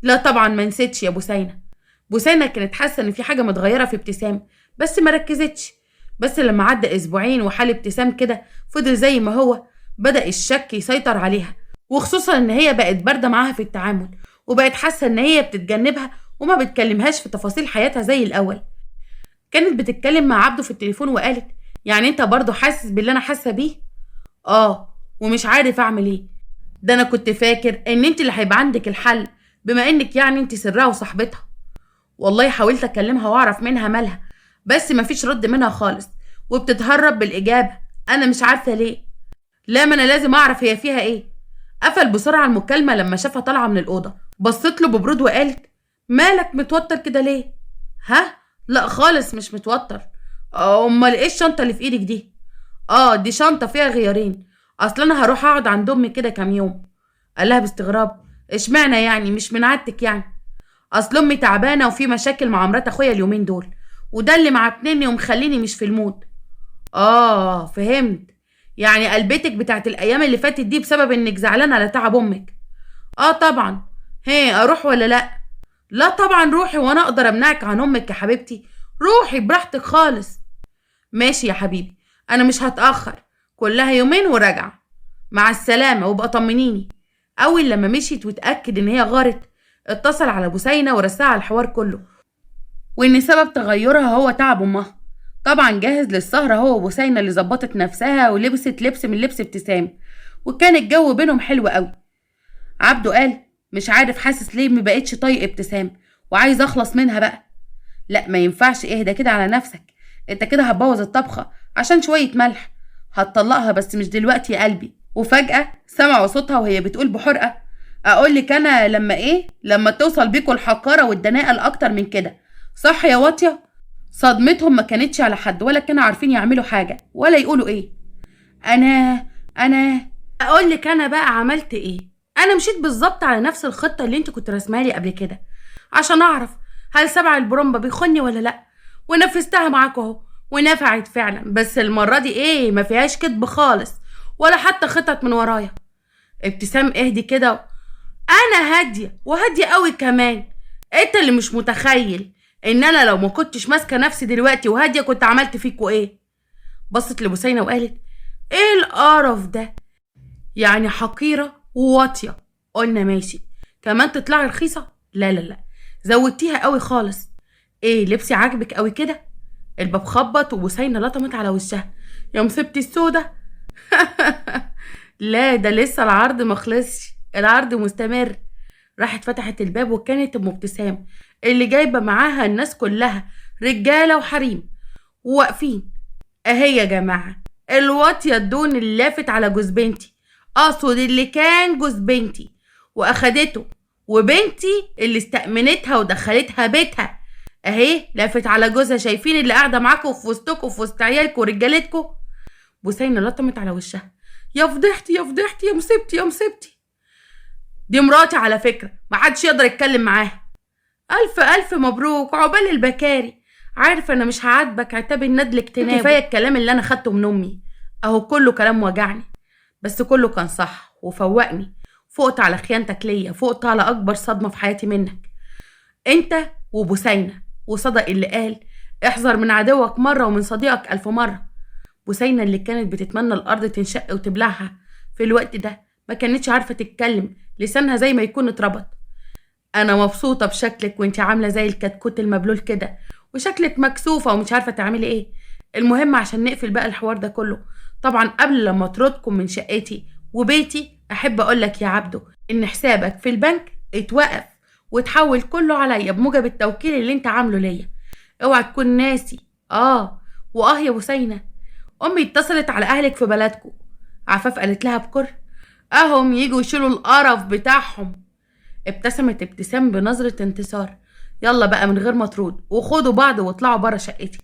لا طبعا ما نسيتش يا بوسينة. بوسينة كانت حاسه ان في حاجه متغيره في ابتسام بس ما ركزتش. بس لما عدى اسبوعين وحال ابتسام كده فضل زي ما هو، بدأ الشك يسيطر عليها، وخصوصا ان هي بقت بارده معاها في التعامل، وبقت حاسه ان هي بتتجنبها وما بتكلمهاش في تفاصيل حياتها زي الاول. كانت بتتكلم مع عبده في التليفون وقالت: يعني انت برضه حاسس باللي انا حاسه بيه؟ اه، ومش عارف اعمل ايه. ده انا كنت فاكر ان انت اللي هيبقى عندك الحل، بما انك يعني انت سرها وصاحبتها. والله حاولت اكلمها واعرف منها مالها، بس مفيش رد منها خالص، وبتتهرب بالاجابه. انا مش عارفه ليه. لا ما انا لازم اعرف هي فيها ايه. قفل بسرعه المكالمه لما شافها طالعه من الاوضه. بصت له ببرود وقالت: مالك متوتر كده ليه؟ ها؟ لا خالص مش متوتر. امال ايه الشنطه اللي في ايدك دي؟ دي شنطه فيها غيارين، اصل انا هروح اقعد عند امي كده كام يوم. قال لها باستغراب: اشمعنى يعني؟ مش من عادتك يعني؟ اصل امي تعبانه وفي مشاكل مع مرات اخويا اليومين دول، وده اللي معكنني ومخليني مش في المود. فهمت، يعني قلبتك بتاعت الايام اللي فاتت دي بسبب انك زعلانه على تعب امك. طبعا. هي اروح ولا لا؟ لا طبعا روحي، وانا اقدر امنعك عن امك يا حبيبتي؟ روحي براحتك خالص. ماشي يا حبيبي، انا مش هتاخر، كلها يومين وراجعه. مع السلامه، وابقى طمنيني. اول لما مشيت واتاكد ان هي غارت، اتصل على بوسينة ورساها على الحوار كله، وان سبب تغيرها هو تعب امها. طبعا جاهز للسهرة هو وبوسينة اللي ظبطت نفسها ولبست لبس من لبس ابتسام، وكان الجو بينهم حلو قوي. عبده قال: مش عارف، حاسس ليه مبقتش طايق ابتسام وعايز اخلص منها بقى. لا ما ينفعش، اهدى كده على نفسك، انت كده هتبوظ الطبخة عشان شوية ملح. هتطلقها بس مش دلوقتي يا قلبي. وفجأة سمعوا صوتها وهي بتقول بحرقة: اقول لك انا لما ايه، لما توصل بيكوا الحقاره والدناءه لاكتر من كده. صح يا واطيه؟ صدمتهم ما كانتش على حد، ولا كانوا عارفين يعملوا حاجه ولا يقولوا ايه. انا اقول لك انا بقى عملت ايه. انا مشيت بالظبط على نفس الخطه اللي انت كنت رسمها لي قبل كده، عشان اعرف هل سبع البرومبا بيخوني ولا لا، ونفذتها معاكم اهو، ونفعت فعلا. بس المره دي ايه، ما فيهاش كدب خالص، ولا حتى خطط من ورايا. ابتسام اهدي كده. انا هاديه وهاديه قوي كمان. انت اللي مش متخيل ان انا لو ما كنتش ماسكه نفسي دلوقتي وهاديه كنت عملت فيكوا ايه. بصت لبوسينه وقالت: ايه القرف ده؟ يعني حقيره وواطيه. قلنا ماشي، كمان تطلعي رخيصه؟ لا لا لا، زودتيها قوي خالص. ايه لبسي عاجبك قوي كده؟ الباب خبط وبوسينه لطمت على وشها. يا مصيبتي السودا. لا ده لسه العرض مخلصش، العرض مستمر. راحت فتحت الباب وكانت ام ابتسام اللي جايبه معاها الناس كلها، رجاله وحريم، وواقفين. اهي يا جماعه الواطيه الدون اللي لافت على جوز بنتي، اقصد اللي كان جوز بنتي واخدته، وبنتي اللي استأمنتها ودخلتها بيتها، اهي لافت على جوزها. شايفين اللي قاعده معاكم في وسطكم في وسط عيالكم ورجالتكم؟ بوسينه لطمت على وشها. يا فضحتي يا فضحتي يا مصيبتي يا مصيبتي. دي مراتي على فكرة، محدش يقدر يتكلم معاها. ألف ألف مبروك، عقبال البكاري. عارفة أنا مش هعاتبك عتاب الندل اجتنابه، كفاية الكلام اللي أنا خدته من أمي. أهو كله كلام وجعني، بس كله كان صح وفوقني. فقت على خيانتك ليا، فقت على أكبر صدمة في حياتي منك أنت وبوسينة. وصدق اللي قال: احذر من عدوك مرة ومن صديقك ألف مرة. بوسينة اللي كانت بتتمنى الأرض تنشق وتبلعها في الوقت ده ما كانتش عارفة تتكلم، لسانها زي ما يكون اتربط. أنا مبسوطة بشكلك وانتي عاملة زي الكتكوت المبلول كده، وشكلك مكسوفة ومش عارفة تعملي ايه. المهم عشان نقفل بقى الحوار ده كله، طبعا قبل لما اطردكم من شقتي وبيتي، أحب أقولك يا عبدو إن حسابك في البنك اتوقف وتحول كله عليا بموجب التوكيل اللي انت عامله ليا. اوعى تكون ناسي. يا بوسينة، امي اتصلت على اهلك في بلدكم. عفاف قالت لها بكر: اهم يجوا يشيلوا القرف بتاعهم. ابتسمت ابتسام بنظرة انتصار. يلا بقى من غير مطرود، وخدوا بعض واطلعوا برا شقتي،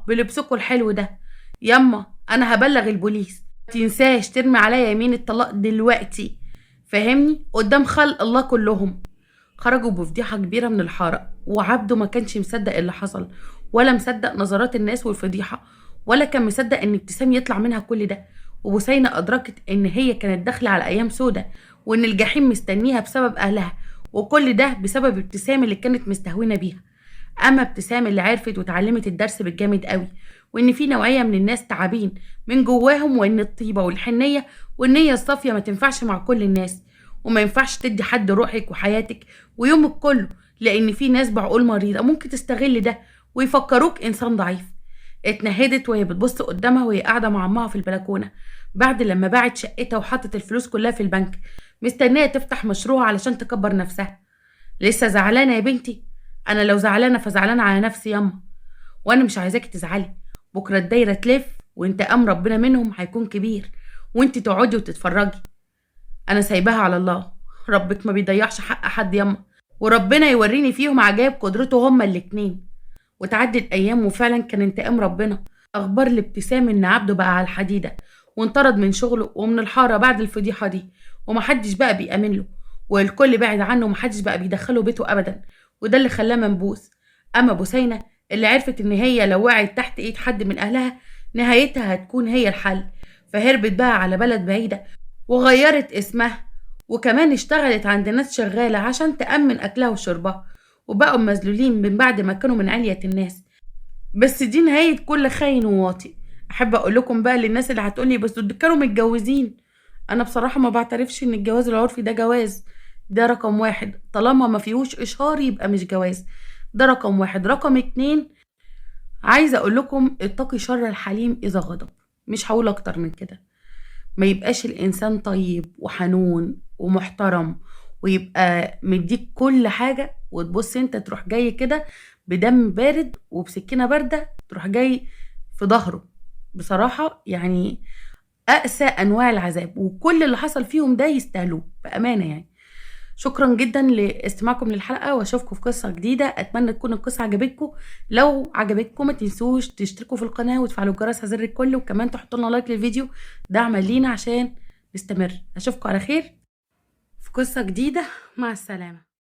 بلبسكوا الحلو ده. يما انا هبلغ البوليس، متنساش ترمي عليا يمين الطلاق دلوقتي، فهمني؟ قدام خلق الله كلهم. خرجوا بفضيحة كبيرة من الحارة، وعبده ما كانش مصدق اللي حصل، ولا مصدق نظرات الناس والفضيحة، ولا كان مصدق ان ابتسام يطلع منها كل ده. وبوسينة أدركت ان هي كانت داخلة على أيام سودة، وان الجحيم مستنيها بسبب أهلها، وكل ده بسبب ابتسام اللي كانت مستهونة بيها. أما ابتسام اللي عرفت وتعلمت الدرس بالجامد قوي، وان في نوعية من الناس تعابين من جواهم، وان الطيبة والحنية والنية الصافية ما تنفعش مع كل الناس، وما ينفعش تدي حد روحك وحياتك ويومك كله، لان في ناس بعقول مريضة ممكن تستغل ده ويفكروك انسان ضعيف. اتنهدت وهي بتبص قدامها وهي قاعدة مع عمها في البلكونة، بعد لما باعت شقتها وحطت الفلوس كلها في البنك، مستنية تفتح مشروع علشان تكبر نفسها. لسه زعلانة يا بنتي؟ انا لو زعلانة فزعلانة على نفسي ياما، وانا مش عايزاكي تزعلي. بكرة الدايرة تلف وانتقام ربنا منهم هيكون كبير، وانت تقعدي وتتفرجي. انا سايباها على الله، ربك ما بيضيعش حق حد ياما، وربنا يوريني فيهم عجائب قدرته هما الاتنين. وتعدي الايام وفعلا كان انتقام ربنا. اخبار الابتسام ان عبده بقى على الحديده، وانطرد من شغله ومن الحاره بعد الفضيحه دي، ومحدش بقى بيأمن له، والكل بعد عنه ومحدش بقى بيدخله بيته ابدا، وده اللي خلاه منبوس. اما بوسينه اللي عرفت ان هي لو وقعت تحت ايد حد من اهلها نهايتها هتكون هي الحل، فهربت بقى على بلد بعيده وغيرت اسمها، وكمان اشتغلت عند ناس شغالة عشان تأمن أكلها وشربها، وبقوا مذلولين من بعد ما كانوا من علية الناس. بس دي نهاية كل خاين وواطي. أحب أقول لكم بقى للناس اللي هتقولي بس دول كانوا متجوزين، أنا بصراحة ما بعترفش إن الجواز العرفي ده جواز. ده رقم واحد، طالما ما فيهوش إشهار يبقى مش جواز. ده رقم واحد. رقم اتنين، عايزة أقول لكم اتقي شر الحليم إذا غضب. مش هقول أكتر من كده. ما يبقاش الإنسان طيب وحنون ومحترم ويبقى مديك كل حاجة، وتبص انت تروح جاي كده بدم بارد وبسكينة باردة تروح جاي في ظهره. بصراحة يعني أقسى أنواع العذاب، وكل اللي حصل فيهم ده يستاهلوه بأمانة يعني. شكرا جدا لاستماعكم للحلقه، واشوفكم في قصه جديده. اتمنى تكون القصه عجبتكم. لو عجبتكم ما تنسوش تشتركوا في القناه وتفعلوا الجرس على زر الكل، وكمان تحطوا لنا لايك للفيديو دعما لينا عشان نستمر. اشوفكم على خير في قصه جديده. مع السلامه.